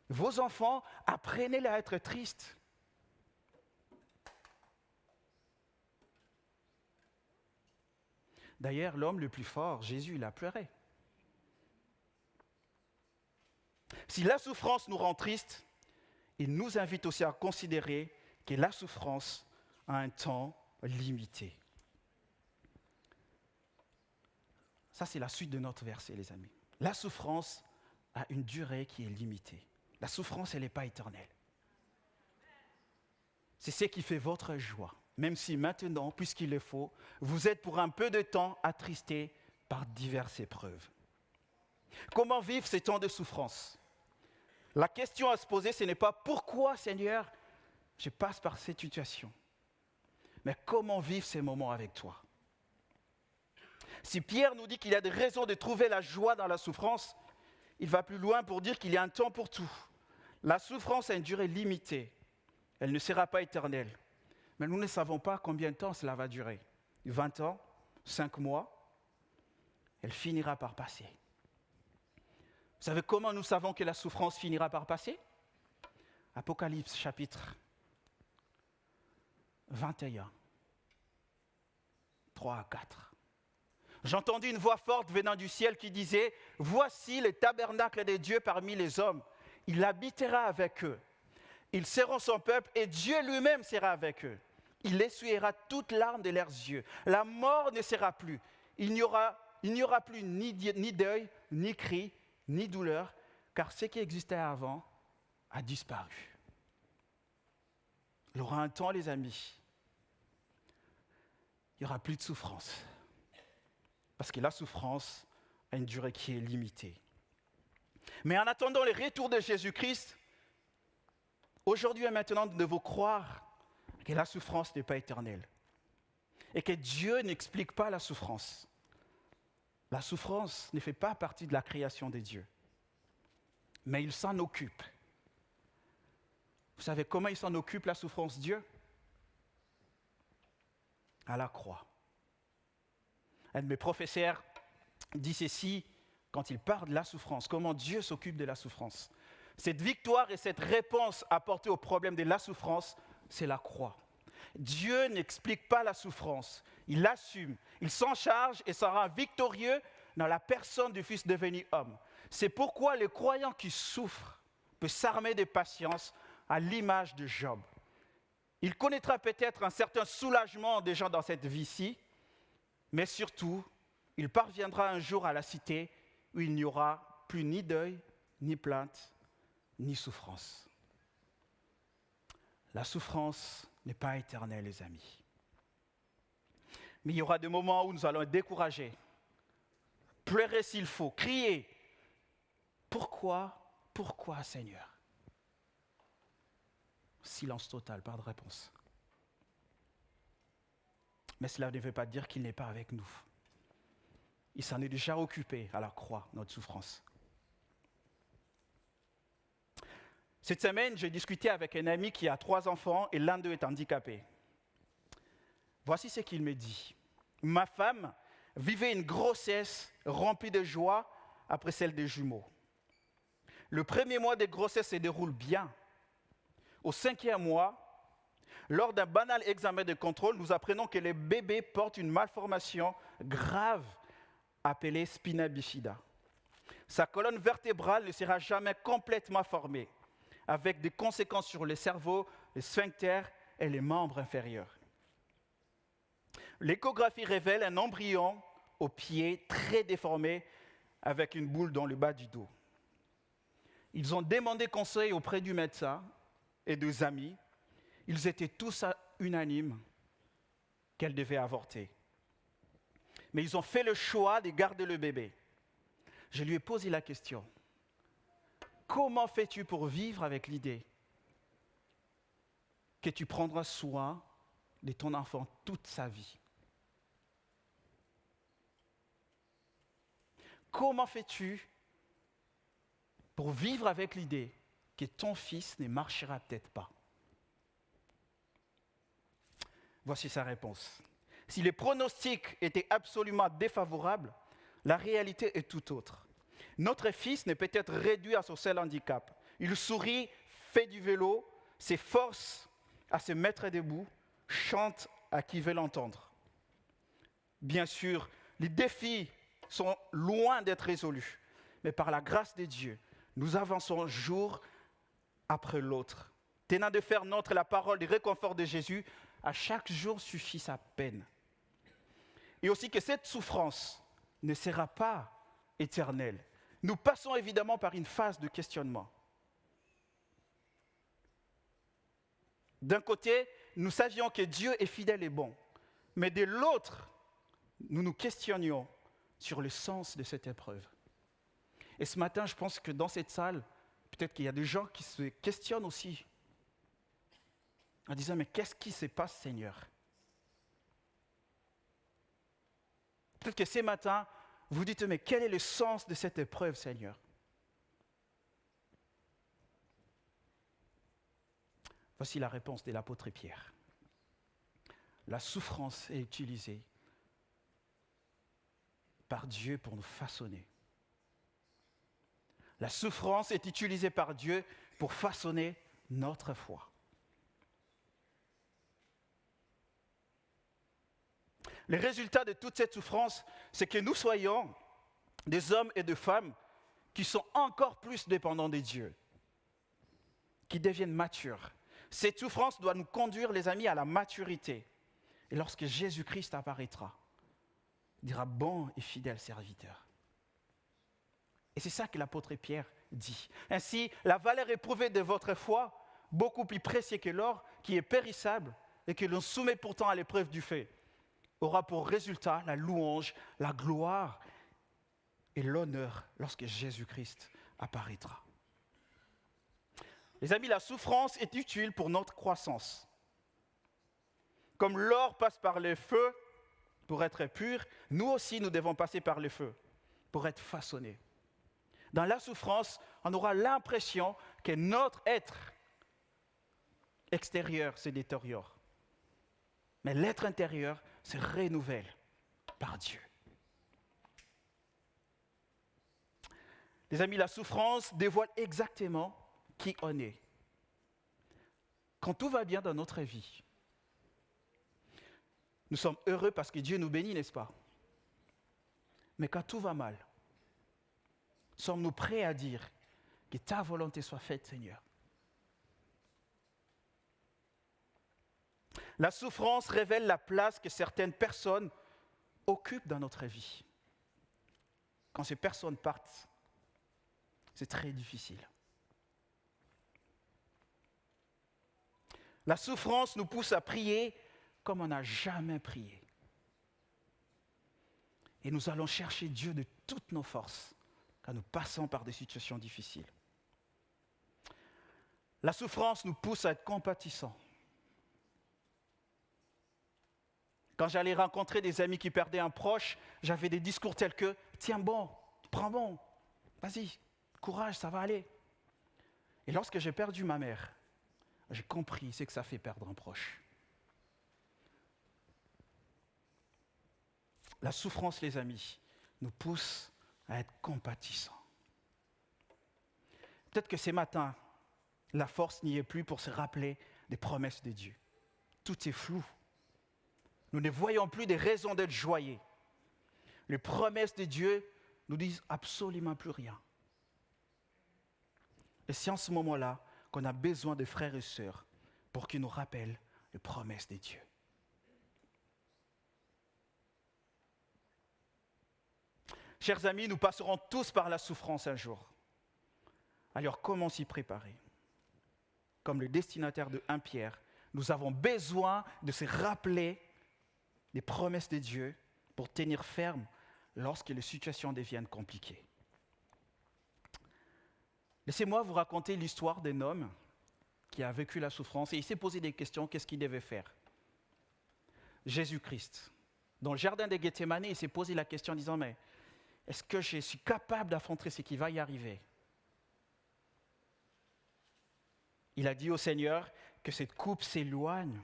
B: Vos enfants, apprenez-les à être tristes. D'ailleurs, l'homme le plus fort, Jésus, il a pleuré. Si la souffrance nous rend tristes, il nous invite aussi à considérer que la souffrance a un temps limité. Ça, c'est la suite de notre verset, les amis. La souffrance a une durée qui est limitée. La souffrance, elle n'est pas éternelle. C'est ce qui fait votre joie. Même si maintenant, puisqu'il le faut, vous êtes pour un peu de temps attristés par diverses épreuves. Comment vivre ces temps de souffrance? La question à se poser, ce n'est pas pourquoi, Seigneur, je passe par cette situation, mais comment vivre ces moments avec toi? Si Pierre nous dit qu'il y a des raisons de trouver la joie dans la souffrance, il va plus loin pour dire qu'il y a un temps pour tout. La souffrance a une durée limitée. Elle ne sera pas éternelle. Mais nous ne savons pas combien de temps cela va durer. 20 ans, 5 mois, elle finira par passer. Vous savez comment nous savons que la souffrance finira par passer? Apocalypse chapitre 21, 3 à 4. J'entendis une voix forte venant du ciel qui disait « Voici le tabernacle de Dieu parmi les hommes. Il habitera avec eux. Ils seront son peuple et Dieu lui-même sera avec eux. Il essuiera toute larme de leurs yeux. La mort ne sera plus. Il n'y aura plus ni deuil, ni cri, ni douleur, car ce qui existait avant a disparu. » Il y aura un temps, les amis, il n'y aura plus de souffrance. Parce que la souffrance a une durée qui est limitée. Mais en attendant le retour de Jésus-Christ, aujourd'hui et maintenant, nous devons croire que la souffrance n'est pas éternelle. Et que Dieu n'explique pas la souffrance. La souffrance ne fait pas partie de la création de Dieu. Mais il s'en occupe. Vous savez comment il s'en occupe, la souffrance, Dieu? À la croix. Un de mes professeurs dit ceci quand il parle de la souffrance, comment Dieu s'occupe de la souffrance. Cette victoire et cette réponse apportée au problème de la souffrance, c'est la croix. Dieu n'explique pas la souffrance, il l'assume, il s'en charge et s'en rend victorieux dans la personne du Fils devenu homme. C'est pourquoi le croyant qui souffre peut s'armer de patience à l'image de Job. Il connaîtra peut-être un certain soulagement déjà dans cette vie-ci, mais surtout, il parviendra un jour à la cité où il n'y aura plus ni deuil, ni plainte, ni souffrance. La souffrance n'est pas éternelle, les amis. Mais il y aura des moments où nous allons être découragés, pleurer s'il faut, crier. Pourquoi Seigneur? Silence total, pas de réponse. Mais cela ne veut pas dire qu'il n'est pas avec nous. Il s'en est déjà occupé à la croix, notre souffrance. Cette semaine, j'ai discuté avec un ami qui a 3 enfants et l'un d'eux est handicapé. Voici ce qu'il me dit. Ma femme vivait une grossesse remplie de joie après celle des jumeaux. Le premier mois de grossesse se déroule bien. Au 5e mois, lors d'un banal examen de contrôle, nous apprenons que le bébé porte une malformation grave appelée spina bifida. Sa colonne vertébrale ne sera jamais complètement formée, avec des conséquences sur le cerveau, les sphincters et les membres inférieurs. L'échographie révèle un embryon au pied très déformé avec une boule dans le bas du dos. Ils ont demandé conseil auprès du médecin et des amis. Ils étaient tous unanimes qu'elle devait avorter. Mais ils ont fait le choix de garder le bébé. Je lui ai posé la question. Comment fais-tu pour vivre avec l'idée que tu prendras soin de ton enfant toute sa vie? Comment fais-tu pour vivre avec l'idée que ton fils ne marchera peut-être pas? Voici sa réponse. Si les pronostics étaient absolument défavorables, la réalité est tout autre. Notre fils n'est peut-être réduit à son seul handicap, Il sourit, fait du vélo, s'efforce à se mettre debout, chante à qui veut l'entendre. Bien sûr, les défis sont loin d'être résolus, mais par la grâce de Dieu, nous avançons jour après l'autre, tenant de faire notre la parole de réconfort de Jésus. À chaque jour suffit sa peine. Et aussi que cette souffrance ne sera pas éternelle. Nous passons évidemment par une phase de questionnement. D'un côté, nous savions que Dieu est fidèle et bon, mais de l'autre, nous nous questionnions sur le sens de cette épreuve. Et ce matin, je pense que dans cette salle, peut-être qu'il y a des gens qui se questionnent aussi, en disant, mais qu'est-ce qui se passe, Seigneur? Peut-être que ce matin, vous dites, mais quel est le sens de cette épreuve, Seigneur? Voici la réponse de l'apôtre Pierre. La souffrance est utilisée par Dieu pour nous façonner. La souffrance est utilisée par Dieu pour façonner notre foi. Le résultat de toute cette souffrance, c'est que nous soyons des hommes et des femmes qui sont encore plus dépendants de Dieu, qui deviennent matures. Cette souffrance doit nous conduire, les amis, à la maturité. Et lorsque Jésus-Christ apparaîtra, il dira « bon et fidèle serviteur ». Et c'est ça que l'apôtre Pierre dit. Ainsi, la valeur éprouvée de votre foi, beaucoup plus précieuse que l'or, qui est périssable et que l'on soumet pourtant à l'épreuve du feu, aura pour résultat la louange, la gloire et l'honneur lorsque Jésus-Christ apparaîtra. Les amis, la souffrance est utile pour notre croissance. Comme l'or passe par le feu pour être pur, nous aussi nous devons passer par le feu pour être façonnés. Dans la souffrance, on aura l'impression que notre être extérieur se détériore. Mais l'être intérieur se renouvelle par Dieu. Les amis, la souffrance dévoile exactement qui on est. Quand tout va bien dans notre vie, nous sommes heureux parce que Dieu nous bénit, n'est-ce pas? Mais quand tout va mal, sommes-nous prêts à dire que ta volonté soit faite, Seigneur? La souffrance révèle la place que certaines personnes occupent dans notre vie. Quand ces personnes partent, c'est très difficile. La souffrance nous pousse à prier comme on n'a jamais prié. Et nous allons chercher Dieu de toutes nos forces quand nous passons par des situations difficiles. La souffrance nous pousse à être compatissants. Quand j'allais rencontrer des amis qui perdaient un proche, j'avais des discours tels que « Tiens bon, prends bon, vas-y, courage, ça va aller ». Et lorsque j'ai perdu ma mère, j'ai compris ce que ça fait perdre un proche. La souffrance, les amis, nous pousse à être compatissants. Peut-être que ce matin, la force n'y est plus pour se rappeler des promesses de Dieu. Tout est flou. Nous ne voyons plus des raisons d'être joyeux. Les promesses de Dieu nous disent absolument plus rien. Et c'est en ce moment-là qu'on a besoin de frères et sœurs pour qu'ils nous rappellent les promesses de Dieu. Chers amis, nous passerons tous par la souffrance un jour. Alors comment s'y préparer? Comme le destinataire de 1 Pierre, nous avons besoin de se rappeler des promesses de Dieu pour tenir ferme lorsque les situations deviennent compliquées. Laissez-moi vous raconter l'histoire d'un homme qui a vécu la souffrance et il s'est posé des questions, qu'est-ce qu'il devait faire? Jésus-Christ. Dans le jardin de Gethsémani, il s'est posé la question en disant, mais est-ce que je suis capable d'affronter ce qui va y arriver? Il a dit au Seigneur que cette coupe s'éloigne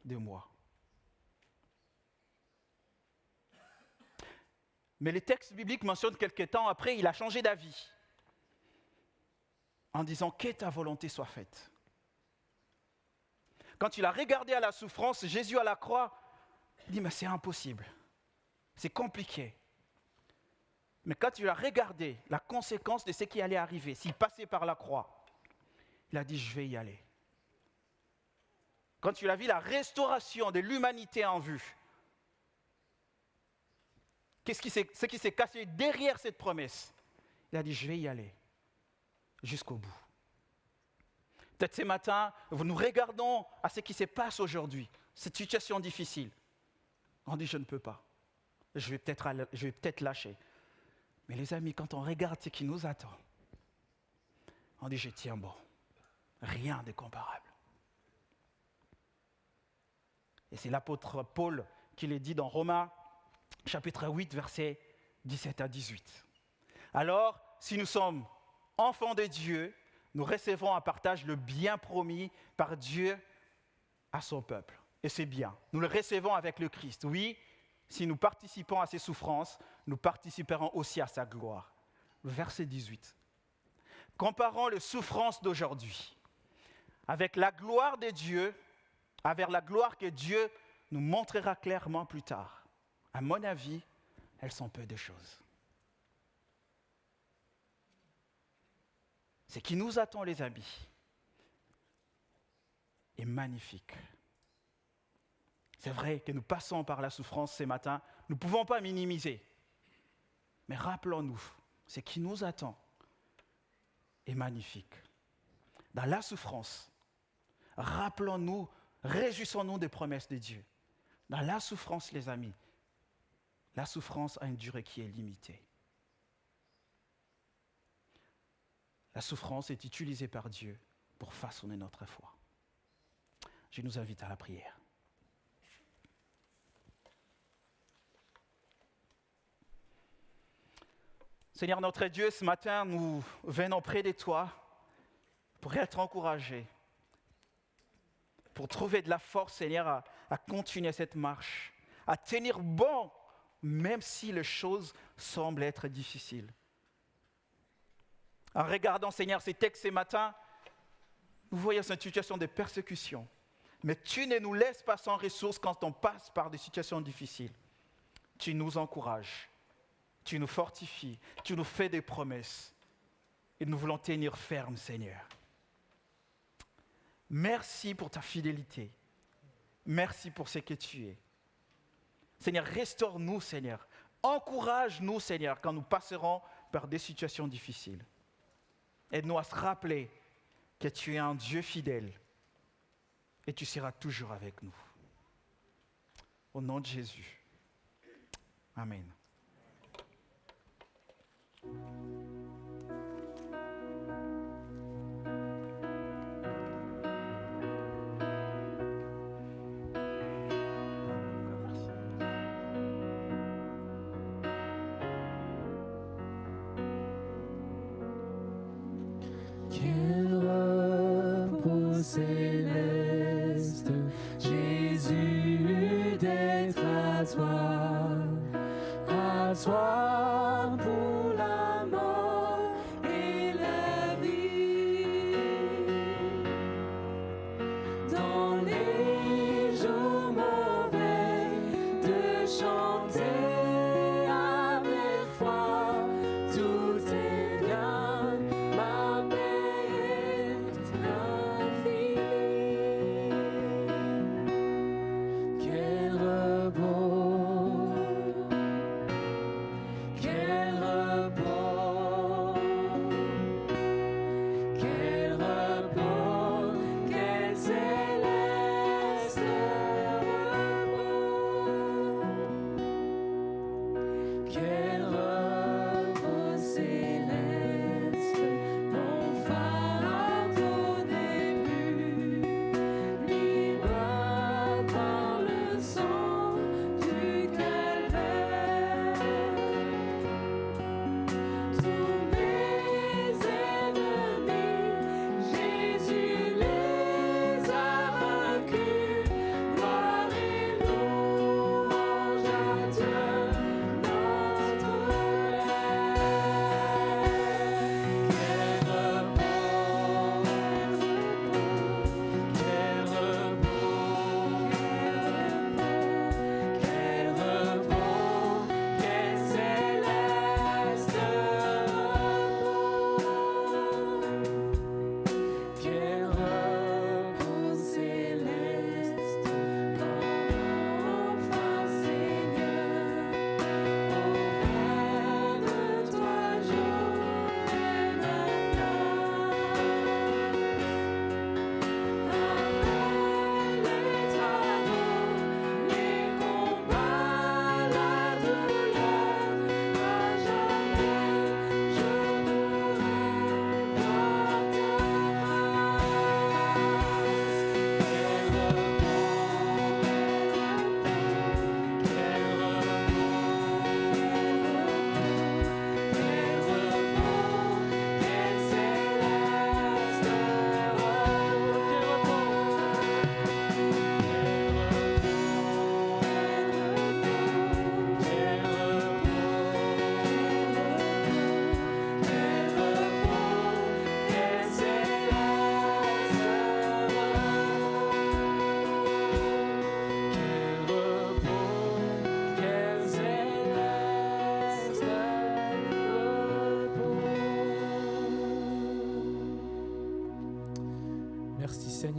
B: de moi. Mais les textes bibliques mentionnent quelques temps après, il a changé d'avis. en disant que ta volonté soit faite. Quand il a regardé à la souffrance, Jésus à la croix, il dit mais c'est impossible, c'est compliqué. Mais quand il a regardé la conséquence de ce qui allait arriver, s'il passait par la croix, il a dit je vais y aller. Quand il a vu la restauration de l'humanité en vue, ce qui s'est caché derrière cette promesse, il a dit je vais y aller jusqu'au bout. Peut-être ce matin, nous regardons à ce qui se passe aujourd'hui, cette situation difficile. On dit je ne peux pas, je vais peut-être lâcher. Mais les amis, quand on regarde ce qui nous attend, on dit je tiens bon, rien de comparable. Et c'est l'apôtre Paul qui le dit dans Romains, chapitre 8, versets 17 à 18. Alors, si nous sommes enfants de Dieu, nous recevons en partage le bien promis par Dieu à son peuple. Et c'est bien. Nous le recevons avec le Christ. Oui, si nous participons à ses souffrances, nous participerons aussi à sa gloire. Verset 18. Comparons les souffrances d'aujourd'hui avec la gloire de Dieu, avec la gloire que Dieu nous montrera clairement plus tard. À mon avis, elles sont peu de choses. Ce qui nous attend, les amis, est magnifique. C'est vrai que nous passons par la souffrance ce matin, nous ne pouvons pas minimiser. Mais rappelons-nous, ce qui nous attend est magnifique. Dans la souffrance, rappelons-nous, réjouissons-nous des promesses de Dieu. Dans la souffrance, les amis, la souffrance a une durée qui est limitée. La souffrance est utilisée par Dieu pour façonner notre foi. Je nous invite à la prière. Seigneur notre Dieu, ce matin, nous venons près de toi pour être encouragés, pour trouver de la force, Seigneur, à continuer cette marche, à tenir bon, même si les choses semblent être difficiles. En regardant, Seigneur, ces textes ce matin, nous voyons cette situation de persécution. Mais tu ne nous laisses pas sans ressources quand on passe par des situations difficiles. Tu nous encourages, tu nous fortifies, tu nous fais des promesses. Et nous voulons tenir ferme, Seigneur. Merci pour ta fidélité. Merci pour ce que tu es. Seigneur, restaure-nous, Seigneur. Encourage-nous, Seigneur, quand nous passerons par des situations difficiles. Aide-nous à se rappeler que tu es un Dieu fidèle et tu seras toujours avec nous. Au nom de Jésus. Amen.
C: Céleste, Jésus, d'être à toi pour la mort et la vie. Dans les jours mauvais, de chanter avec foi, tout est bien, ma paix est infinie. Quel repos, quel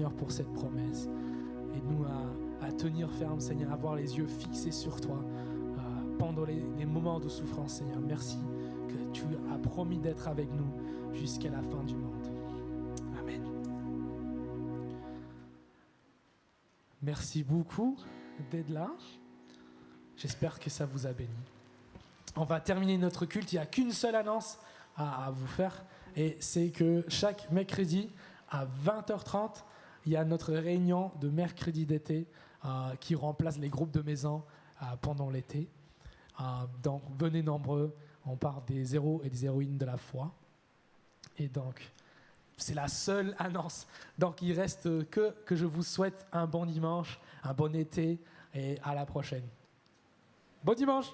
A: Seigneur, pour cette promesse. Aide-nous à tenir ferme, Seigneur, à avoir les yeux fixés sur toi pendant les moments de souffrance, Seigneur. Merci que tu as promis d'être avec nous jusqu'à la fin du monde. Amen. Merci beaucoup d'être là. J'espère que ça vous a béni. On va terminer notre culte. Il n'y a qu'une seule annonce à vous faire, et c'est que chaque mercredi à 20h30, il y a notre réunion de mercredi d'été qui remplace les groupes de maison pendant l'été. Donc venez nombreux, on parle des héros et des héroïnes de la foi. Et donc, c'est la seule annonce. Donc il reste que je vous souhaite un bon dimanche, un bon été, et à la prochaine. Bon dimanche!